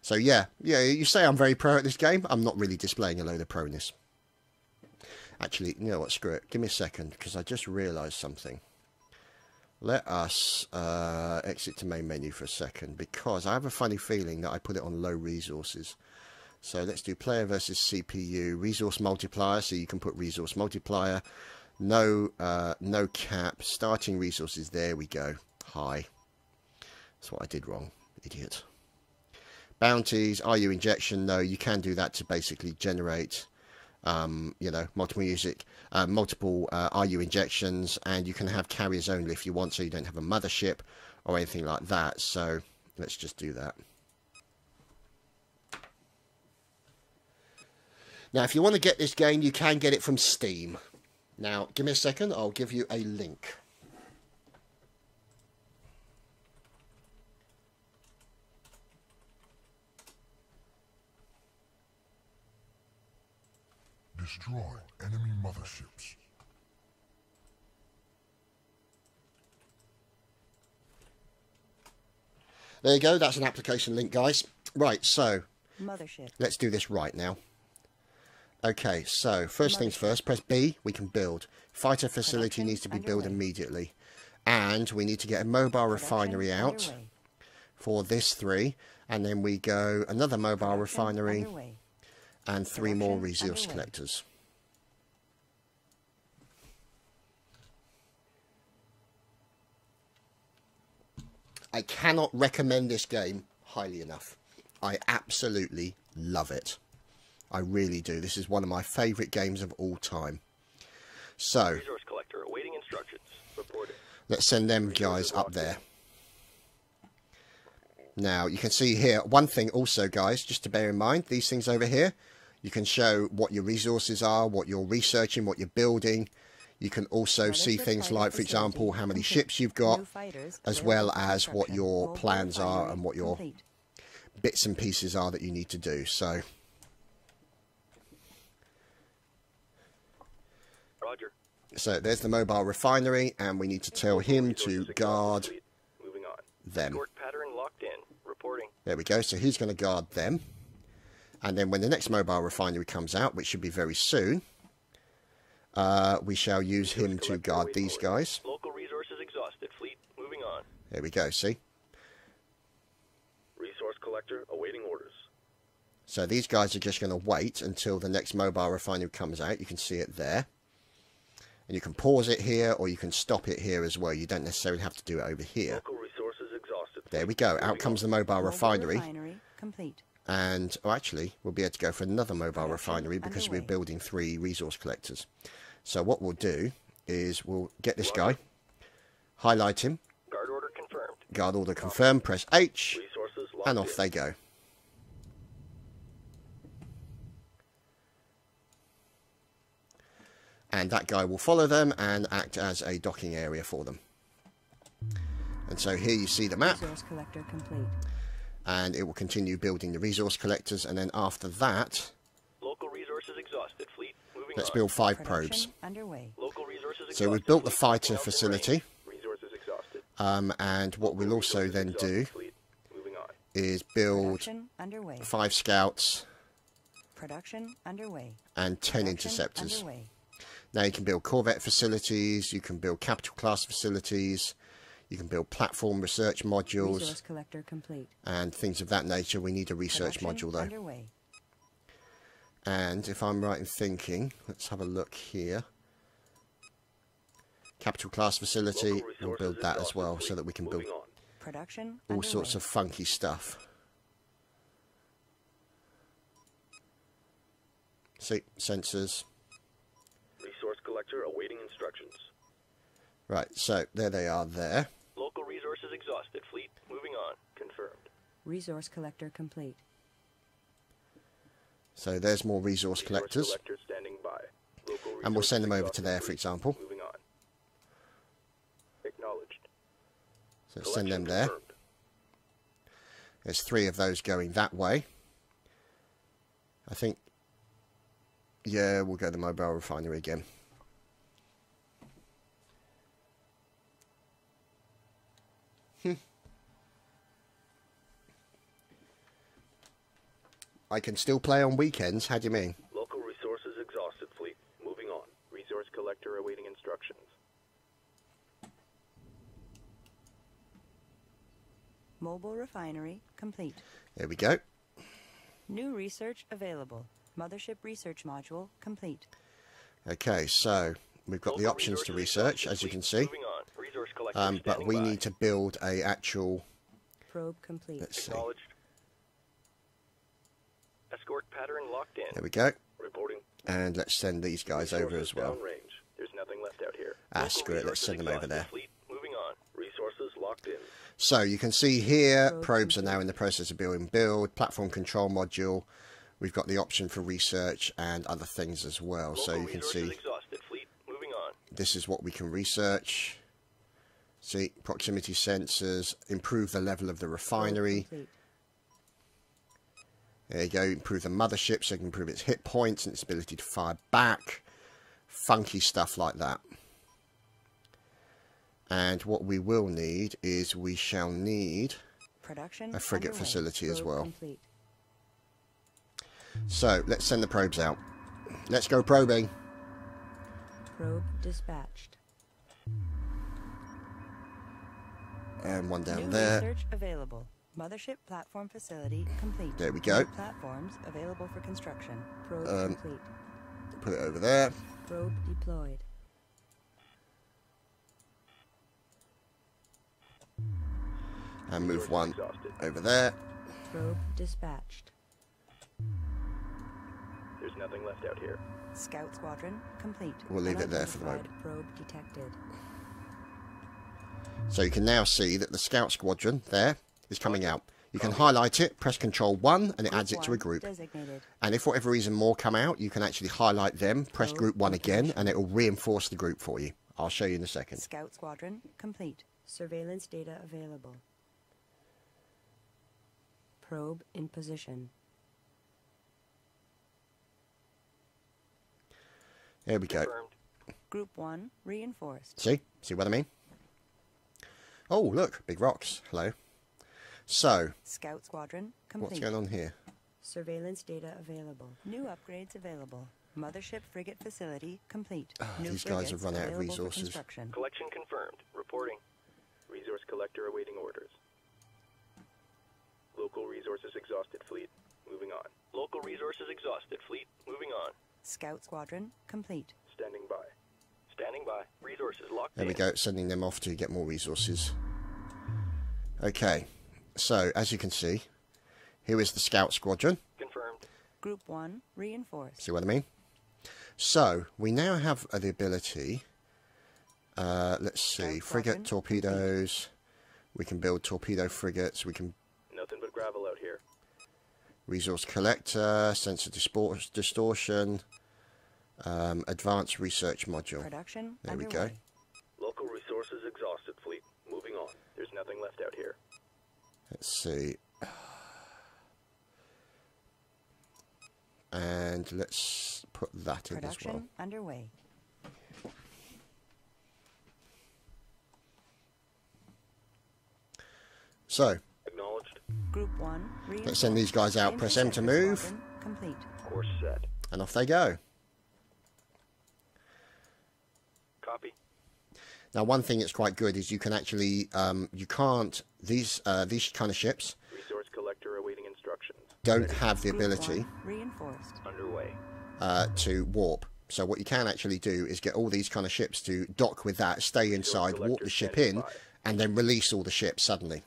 So yeah, you say I'm very pro at this game. I'm not really displaying a load of proness. Actually, you know what, screw it. Give me a second, because I just realised something. Let us exit to main menu for a second, because I have a funny feeling that I put it on low resources. So let's do player versus CPU, resource multiplier, so you can put resource multiplier, no cap, starting resources, there we go, high. That's what I did wrong, idiot. Bounties, RU injection, no, you can do that to basically generate, you know, multiple RU injections, and you can have carriers only if you want, so you don't have a mothership or anything like that. So let's just do that. Now, if you want to get this game, you can get it from Steam. Now, give me a second, I'll give you a link. Destroy enemy motherships. There you go, that's an application link, guys. Right, so Mothership. Let's do this right now. Okay, so first things first, press B, we can build. Fighter facility needs to be built immediately. And we need to get a mobile refinery out for this 3. And then we go another mobile refinery and 3 more resource collectors. I cannot recommend this game highly enough. I absolutely love it. I really do. This is one of my favourite games of all time. So, resource collector awaiting instructions. Reporting. Let's send them guys up there. Now, you can see here, one thing also, guys, just to bear in mind, these things over here, you can show what your resources are, what you're researching, what you're building. You can also see things like, for example, how many ships you've got, as well as what your plans are and what your bits and pieces are that you need to do. So, Roger. So there's the mobile refinery, and we need to tell him to guard Moving on. them. Escort pattern locked in. Reporting. There we go. So he's going to guard them. And then when the next mobile refinery comes out, which should be very soon, we shall use him to guard these guys. Local resources exhausted. Fleet moving on. There we go. See? Resource collector awaiting orders. So these guys are just going to wait until the next mobile refinery comes out. You can see it there. And you can pause it here, or you can stop it here as well. You don't necessarily have to do it over here. Local resources exhausted. There we go. Out comes the mobile refinery. Complete. And, oh, actually, we'll be able to go for another mobile refinery because we're building 3 resource collectors. So what we'll do is we'll get this guy, highlight him, Guard order confirmed. guard order confirmed, press H, Resources locked and off in. they go. And that guy will follow them and act as a docking area for them. And so here you see the map. Resource collector complete. And it will continue building the resource collectors, and then after that, Local resources exhausted. Fleet moving let's on. build 5 Production probes. underway. Local resources exhausted. So we've built the Fleet fighter moving out to facility, range. Resources exhausted. and what we'll also Resources then exhausted. do Fleet moving on. is build Production underway. 5 scouts Production underway. and 10 Production interceptors. underway. Now you can build corvette facilities, you can build capital class facilities, you can build platform research modules, Resource collector complete. and things of that nature. We need a research Production module though. underway. And if I'm right in thinking, let's have a look here. Capital class facility, Local we'll build resources that as exhausted. well, Fleet so that we can build moving on. Production all underway. sorts of funky stuff. See, sensors. Resource collector awaiting instructions. Right, so there they are there. Local resources exhausted. Fleet moving on. Confirmed. Resource collector complete. So there's more resource collectors. Collector standing by. Local And we'll send them over resources to there, for exhausted. example. Fleet moving on. Acknowledged. So send them Collection there. confirmed. There's 3 of those going that way. I think, yeah, we'll go to the mobile refinery again. I can still play on weekends. How do you mean? Local resources exhausted, fleet. Moving on. Resource collector awaiting instructions. Mobile refinery complete. There we go. New research available. Mothership research module complete. Okay, so we've got the Local options to resources research, exhausted, as you fleet. can see. Moving on. Resource collector But standing we by. need to build a actual... Probe complete. Let's see. Acknowledged. Escort pattern locked in. There we go. Reporting. And let's send these guys over Resources as well. downrange. There's nothing left out here. Ah, Local screw it, let's resources send them over exhausted, there. Fleet. Moving on. Resources locked in. So you can see here, Probe probes are complete. now in the process of build, platform control module. We've got the option for research and other things as well. So Local you can resources see exhausted, fleet. Moving on. this is what we can research. See, proximity sensors, improve the level of the refinery. Probe complete. There you go, improve the mothership so it can improve its hit points and its ability to fire back. Funky stuff like that. And what we will need is we shall need Production a frigate underway. facility as Probe well. Complete. So let's send the probes out. Let's go probing. Probe dispatched. And one down New there. research available. Mothership platform facility complete. There we go. New platforms available for construction. Probe complete. Put it over there. Probe deployed. And move Resources one exhausted. over there. Probe dispatched. There's nothing left out here. Scout squadron complete. We'll leave it there for the moment. Unidentified probe detected. So you can now see that the scout squadron there is coming out. You can highlight it, press Control 1, and it adds it to a one group. Designated. And if for whatever reason more come out, you can actually highlight them, press Probe Group 1 again, information. and it will reinforce the group for you. I'll show you in a second. Scout squadron complete. Surveillance data available. Probe in position. There we go. Confirmed. Group 1 reinforced. See? See what I mean? Oh, look, big rocks. Hello. So, Scout squadron complete. what's going on here? Surveillance data available. New upgrades available. Mothership frigate facility complete. New These guys have frigates run out of available for resources. construction. Collection confirmed. Reporting. Resource collector awaiting orders. Local resources exhausted, fleet. Moving on. Local resources exhausted, fleet. Moving on. Scout squadron complete. Standing by. Standing by. Resources locked There in. we go, sending them off to get more resources. Okay, so as you can see, here is the scout squadron. Confirmed. Group 1 reinforced. See what I mean? So, we now have the ability, let's see, Scout frigate squadron torpedoes, we can build torpedo frigates, we can Nothing but gravel out here. resource collector, sensor distortion, advanced research module. Production There we underway. go. Local resources exhausted, fleet. Moving on. There's nothing left out here. Let's see. And let's put that in as Production well. underway. So, Acknowledged. Group 1 reinforced. let's send these guys out, press M to Interceptor move, squadron complete. Course set. and off they go. Copy. Now, one thing that's quite good is you can actually, you can't, these kind of ships Resource collector awaiting instructions. don't have the Group ability 1 reinforced. Underway. to warp. So what you can actually do is get all these kind of ships to dock with that, stay inside, warp the ship in, and then release all the ships suddenly.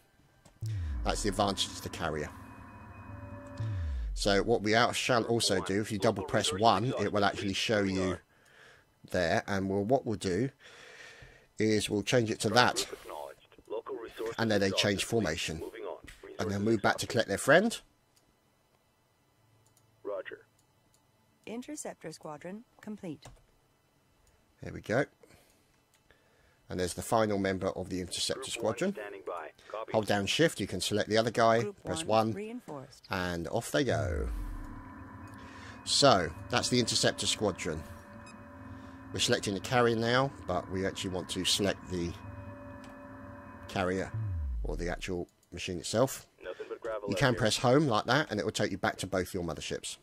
That's the advantage to the carrier. So what we shall also do, if you double press 1, it will actually show you there, and what we'll do is we'll change it to that, Acknowledged. Local resources and then they exhausted, change fleet. formation, Moving on. and they'll Resources move back to exhausted. collect their friend. Roger. Interceptor squadron complete. There we go. And there's the final member of the interceptor Group squadron. 1 standing by. Copy. Hold down shift, you can select the other guy, Group press 1 1, reinforced. and off they go. So, that's the interceptor squadron. We're selecting the carrier now, but we actually want to select the carrier, or the actual machine itself. Nothing but gravel You can press home like that, and it will take you back to both your motherships.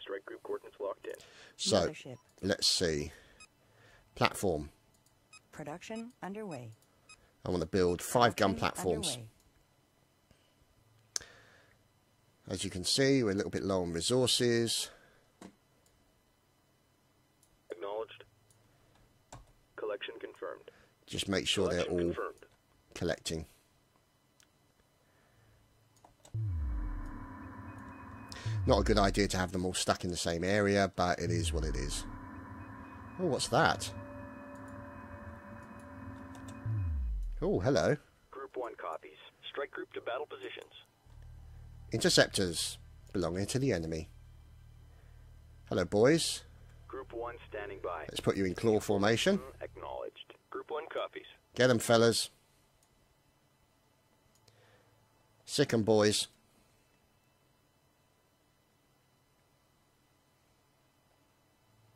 Strike group coordinates locked in. So, Mothership. let's see. Platform. Production underway. I want to build 5 gun Production platforms. underway. As you can see, we're a little bit low on resources. Acknowledged. Collection confirmed. Just make sure they're Collection all confirmed. collecting. Not a good idea to have them all stuck in the same area, but it is what it is. Oh, what's that? Oh, hello. Group 1 copies. Strike group to battle positions. Interceptors belonging to the enemy. Hello, boys. Group 1 standing by. Let's put you in claw formation. Acknowledged. Group 1 copies. Get them, fellas. Sick 'em, boys.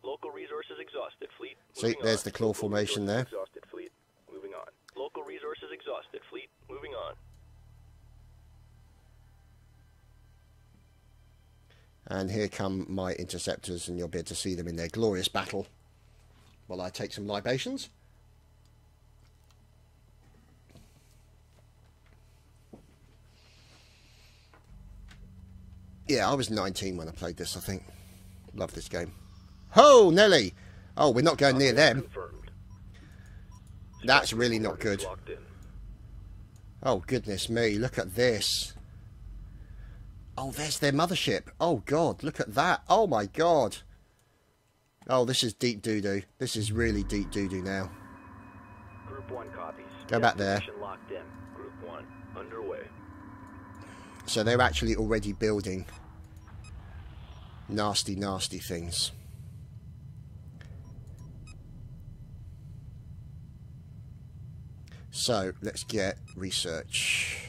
Local resources exhausted, fleet. See, Moving there's on. the claw Local formation there. resources exhausted, fleet. Moving on. Local resources exhausted, fleet. Moving on. And here come my interceptors, and you'll be able to see them in their glorious battle while I take some libations. Yeah, I was 19 when I played this, I think. Love this game. Ho, Nelly! Oh, we're not going near them. Confirmed. That's really not good. Locked in. Oh, goodness me, look at this. Oh, there's their mothership. Oh, God, look at that. Oh, my God. Oh, this is deep doo-doo. This is really deep doo-doo now. Group 1 copies. Go back there. Destination locked in. Group 1 underway. So they're actually already building nasty, nasty things. So, let's get research.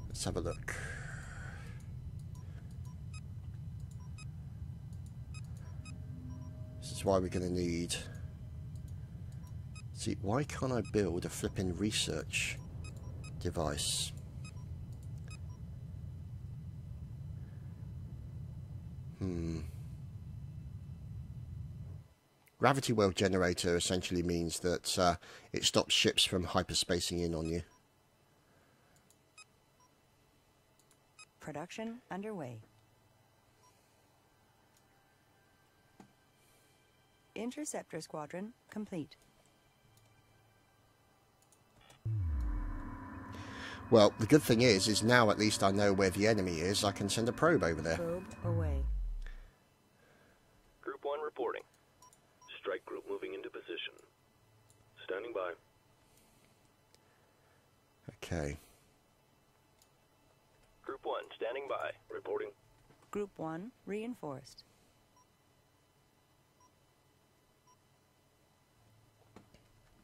Let's have a look. This is why we're going to need... See, why can't I build a flipping research device? Gravity well generator essentially means that it stops ships from hyperspacing in on you. Production underway. Interceptor squadron complete. Well, the good thing is now at least I know where the enemy is. I can send a probe over there. Probe away. Group 1 reporting. Strike group moving into position. Standing by. Okay. Group 1 standing by. Reporting. Group 1 reinforced.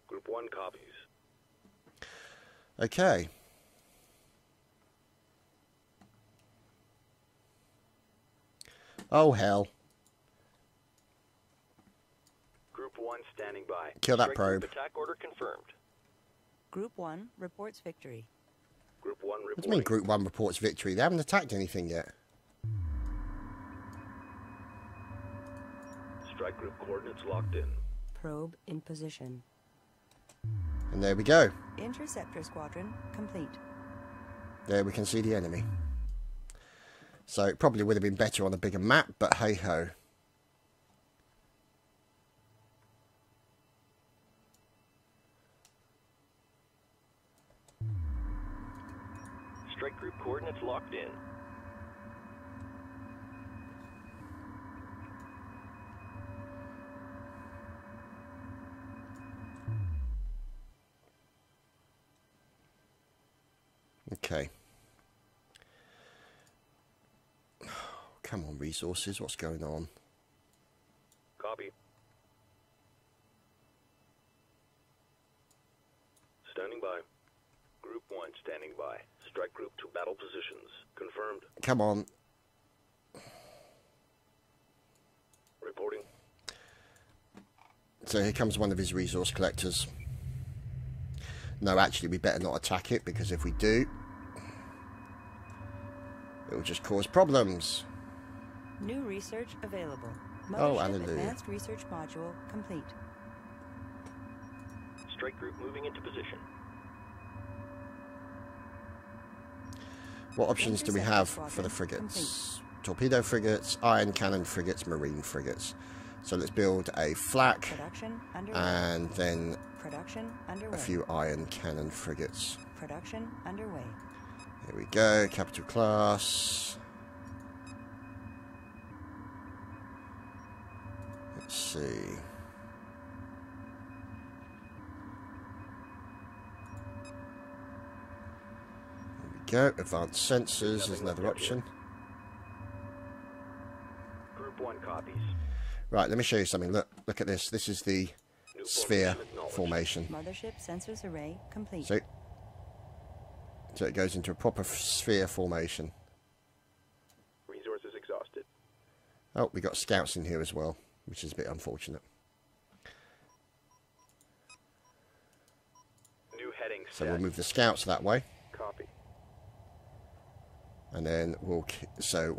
Group 1 copies. Okay. Oh, hell. Group 1 standing by. Kill that Strike group probe. attack order confirmed. Group 1 reports victory. Group 1 What do reporting. you mean Group 1 reports victory? They haven't attacked anything yet. Strike group coordinates locked in. Probe in position. And there we go. Interceptor squadron complete. There we can see the enemy. So it probably would have been better on a bigger map, but hey-ho. Strike group coordinates locked in. Okay. Come on, resources. What's going on? Copy. Standing by. Group 1 standing by. Strike group to battle positions. Confirmed. Come on. Reporting. So here comes one of his resource collectors. No, actually, we better not attack it, because if we do, It will just cause problems. New research available. Oh, Mothership hallelujah. Advanced Research Module complete. Strike group moving into position. What options do we have Interceptor for the squadron frigates? Torpedo frigates, iron cannon frigates, marine frigates. So let's build a flak Production underway. and then Production underway. a few iron cannon frigates. Production underway. Here we go, capital class. Let's see. Here we go, advanced sensors is another option. Group 1 copies. Right, let me show you something. Look at this. This is the New sphere formation acknowledged. formation. Mothership sensors array complete. See? So it goes into a proper sphere formation. Resources exhausted. Oh, we got scouts in here as well, which is a bit unfortunate. New heading So set. we'll move the scouts that way, Copy. and then we'll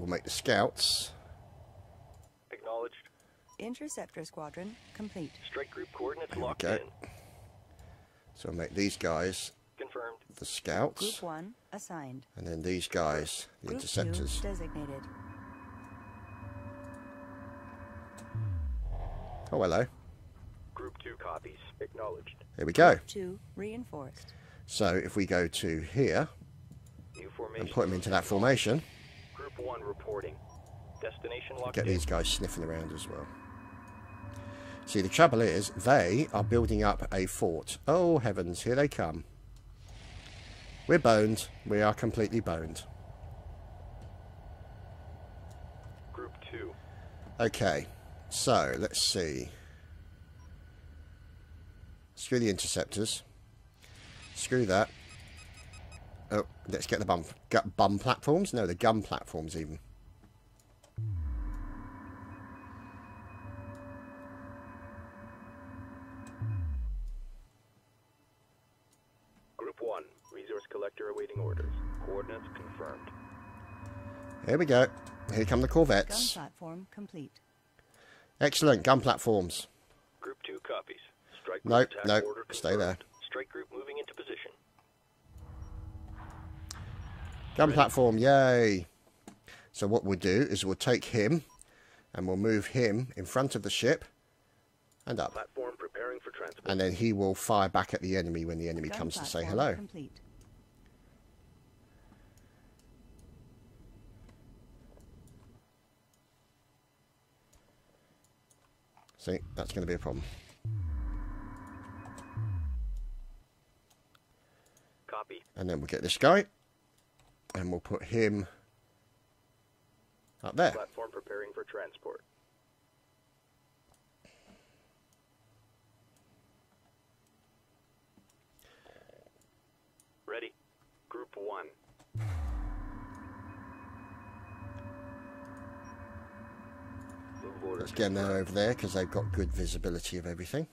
make the scouts. Acknowledged. Interceptor squadron complete. Strike group coordinates There we locked go. in. So we'll make these guys Confirmed. the scouts, Group 1 assigned. and then these guys the Group interceptors. 2 designated. Oh, hello. Group 2 copies. Acknowledged. Here we go. Group 2 reinforced. So if we go to here New formation. and put them into that formation, Group 1 reporting. Destination locked get in. these guys sniffing around as well. See, the trouble is, they are building up a fort. Oh, heavens, here they come. We're boned. We are completely boned. Group 2. Okay, so, let's see. Screw the interceptors. Screw that. Oh, let's get the bum platforms. No, the gun platforms even. Group 1. Resource collector awaiting orders. Coordinates confirmed. Here we go. Here come the Gun corvettes. platform complete. Excellent, gun platforms. Group 2 copies. Strike No, group attack no, order stay confirmed. there. Strike group moving into position. Gun platform, yay! So what we'll do is we'll take him and we'll move him in front of the ship and up. Platform preparing for transport. And then he will fire back at the enemy when the enemy Gun comes to say platform hello. Complete. See, that's going to be a problem. Copy. And then we'll get this guy and we'll put him up there. Platform preparing for transport. Ready. Group 1. Move orders Let's get them over there because they've got good visibility of everything.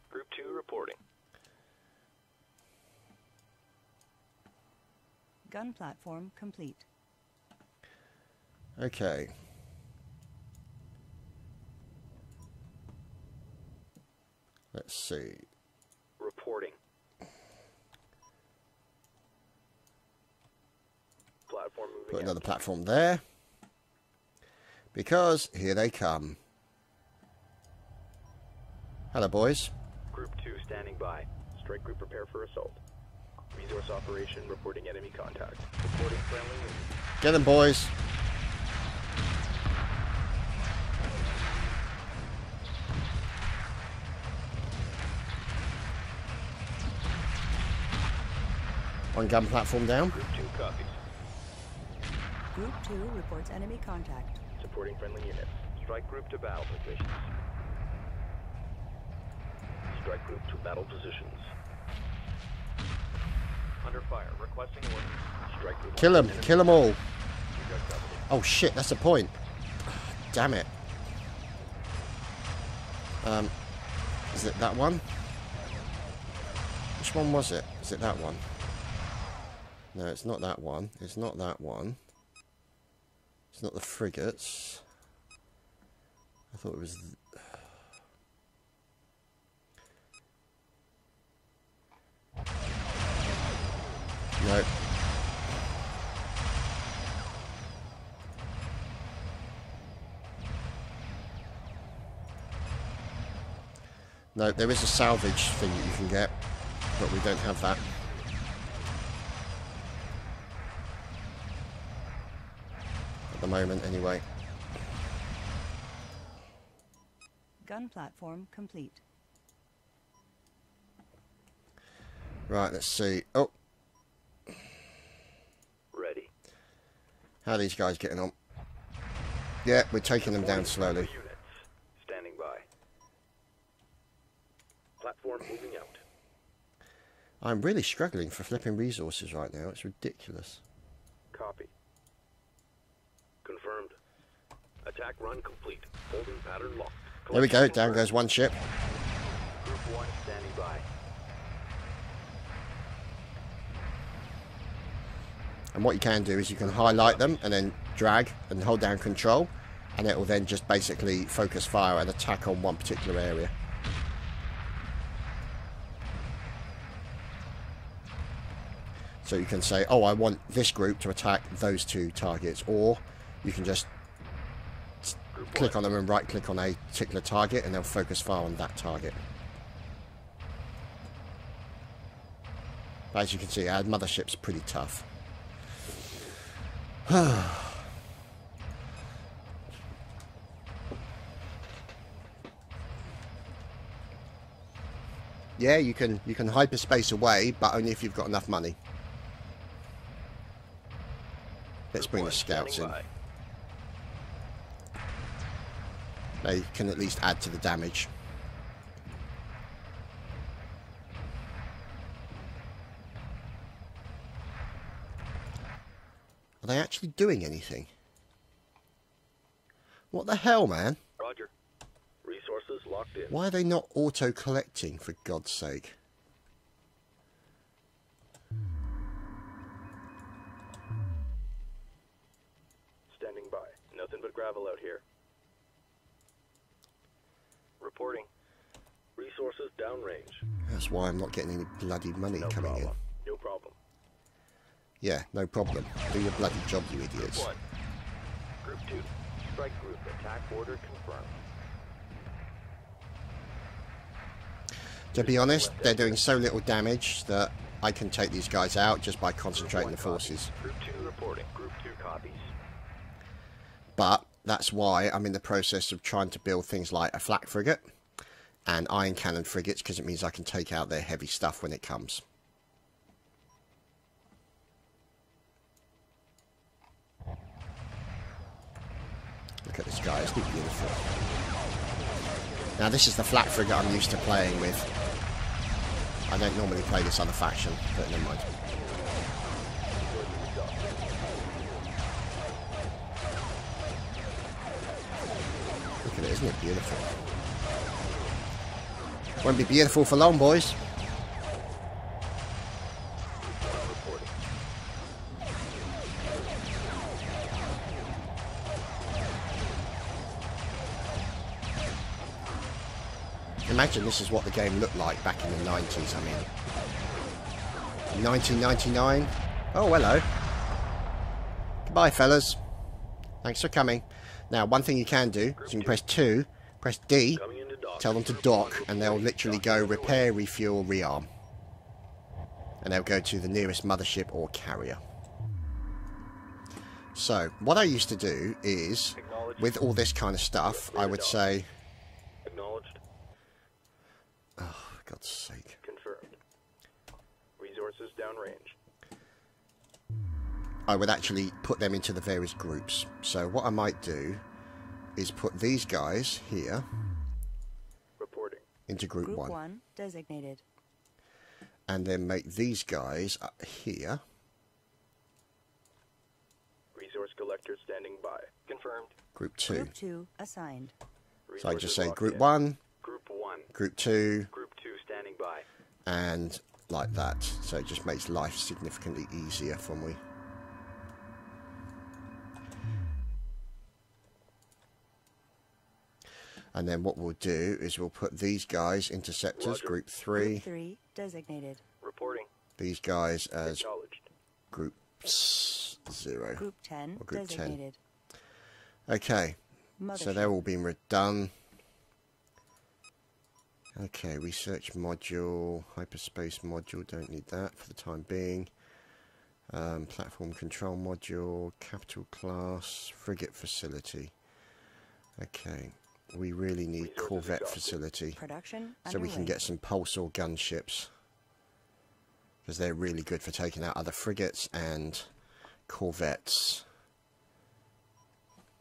Group 2 reporting. Gun platform complete. Okay. Let's see. Reporting. Platform moving Put out. another platform there. Because here they come. Hello, boys. Group 2 standing by. Strike group prepare for assault. Resource operation reporting enemy contact. Reporting friendly. Get them, boys. One gun platform down. Group 2 copies. Group 2 reports enemy contact. Supporting friendly units. Strike group to battle positions. Strike group to battle positions. Under fire. Requesting orders. Strike group. Kill them. Kill them all. You got covered. Oh, shit. That's a point. Damn it. Is it that one? Which one was it? Is it that one? No, it's not that one. It's not that one. It's not the frigates. I thought it was... No. No, there is a salvage thing that you can get, but we don't have that. At the moment, anyway. Gun platform complete. Right, let's see. Oh! Ready. How are these guys getting on? Yeah, we're taking them down slowly. Units. Standing by. Platform moving out. I'm really struggling for flipping resources right now. It's ridiculous. Copy. Confirmed. Attack run complete. Holding pattern locked. There we go. Down goes one ship. Group 1 standing by. And what you can do is you can highlight them and then drag and hold down control, and it will then just basically focus fire and attack on one particular area. So you can say, oh, I want this group to attack those two targets, or you can just click on them and right click on a particular target and they'll focus fire on that target. As you can see, our mothership's pretty tough. Yeah, you can hyperspace away, but only if you've got enough money. Let's bring the scouts in. They can at least add to the damage. Are they actually doing anything? What the hell, man? Roger. Resources locked in. Why are they not auto-collecting, for God's sake? Standing by. Nothing but gravel out here. Reporting. Resources downrange. That's why I'm not getting any bloody money coming in. No problem. Yeah, no problem. Do your bloody job, you idiots. One. Group 2. Strike group. Attack order confirmed. To be honest, they're doing so little damage that I can take these guys out just by concentrating the forces. Group 2 reporting. Group 2 copies. But that's why I'm in the process of trying to build things like a flak frigate and iron cannon frigates, because it means I can take out their heavy stuff when it comes. Look at this guy, isn't he beautiful? Now this is the flak frigate I'm used to playing with. I don't normally play this other faction, but never mind. Look at it, isn't it beautiful? Won't be beautiful for long, boys. Imagine this is what the game looked like back in the 90s, I mean. 1999. Oh, hello. Goodbye, fellas. Thanks for coming. Now, one thing you can do is you can press 2, press D, tell them to dock, and they'll literally go repair, refuel, rearm. And they'll go to the nearest mothership or carrier. So, what I used to do is, with all this kind of stuff, I would say... Acknowledged. Oh, for God's sake. Confirmed. Resources downrange. I would actually put them into the various groups. So what I might do is put these guys here Reporting. into group 1. Group 1 designated. And then make these guys up here. Resource collector standing by. Confirmed. Group 2. Group 2 assigned. So I just Resources say locked group in. 1, Group 1. group 2, Group 2 standing by. and like that. So it just makes life significantly easier for me. And then what we'll do is we'll put these guys, interceptors, Roger. group 3. Group 3 designated. Reporting. These guys as Acknowledged. group 0. Group 10 Or group 10. designated. Okay, Mothership. so they're all being done. Okay, research module, hyperspace module, don't need that for the time being. Platform control module, capital class, frigate facility. Okay, we really need Resources corvette exhausted. facility Production so we can underway. get some pulsar gunships, because they're really good for taking out other frigates and corvettes,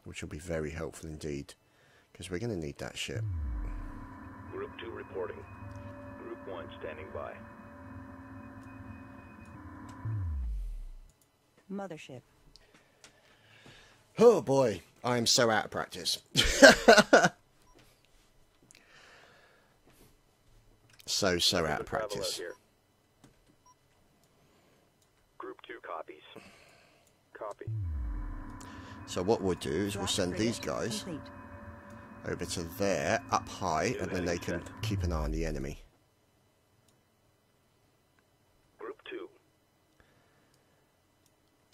which will be very helpful indeed, because we're going to need that ship. Group 2 reporting. Group 1 standing by. Mothership. Oh boy, I am so out of practice. so out of Travel out practice. here. Group 2 copies. Copy. So what we'll do is we'll Black send these frigate guys complete. over to there, up high, and then they can keep an eye on the enemy. Group 2.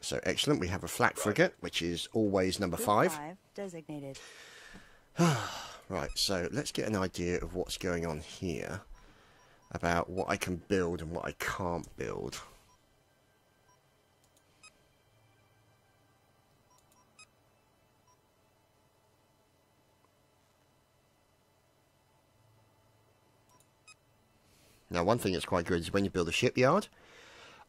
So excellent, we have a flak frigate, which is always number Group 5. 5 designated. Right, so let's get an idea of what's going on here, about what I can build and what I can't build. Now, one thing that's quite good is when you build a shipyard,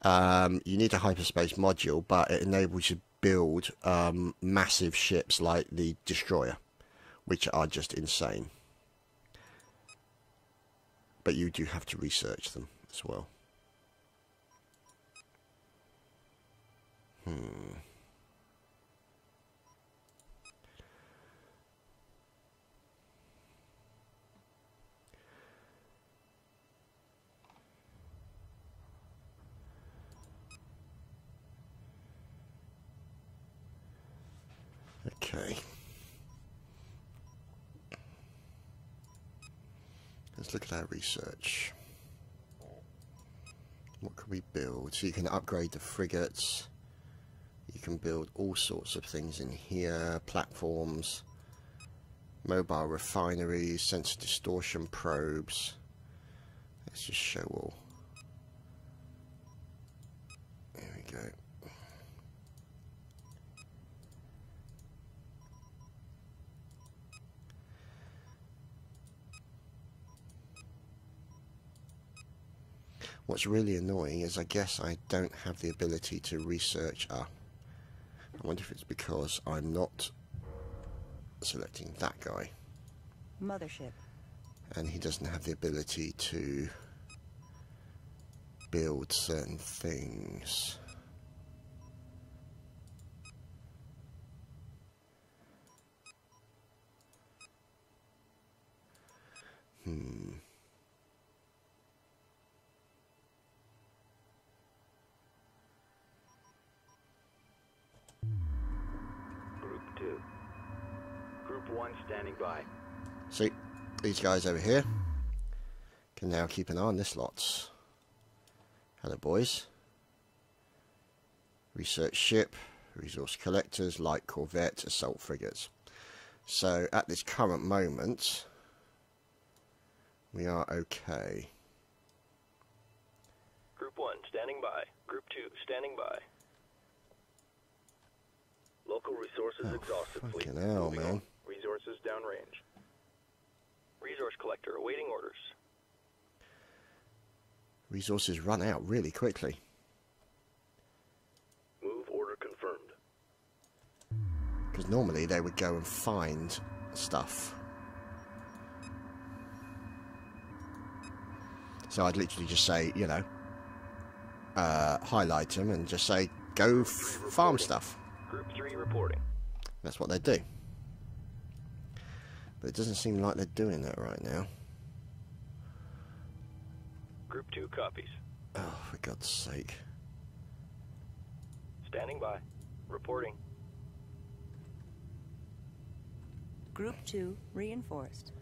you need a hyperspace module, but it enables you to build massive ships like the Destroyer, which are just insane. But you do have to research them as well. Okay. Let's look at our research. What can we build? So you can upgrade the frigates. You can build all sorts of things in here. Platforms, mobile refineries, sensor distortion probes. Let's just show all. There we go. What's really annoying is I guess I don't have the ability to research. I wonder if it's because I'm not selecting that guy. Mothership. And he doesn't have the ability to build certain things. Group 2. Group 1 standing by. See, these guys over here can now keep an eye on this lot. Hello, boys. Research ship, resource collectors, light corvette, assault frigates. So at this current moment, we are okay. Group 1 standing by. Group 2 standing by. Local resources exhausted. Fleet. Fucking hell, Moving man. on. Resources downrange. Resource collector awaiting orders. Resources run out really quickly. Move order confirmed. Because normally they would go and find stuff. So I'd literally just say, you know, highlight them and just say, go farm stuff. Group 3 reporting. That's what they do. But it doesn't seem like they're doing that right now. Group 2 copies. Oh, for God's sake. Standing by. Reporting. Group 2 reinforced.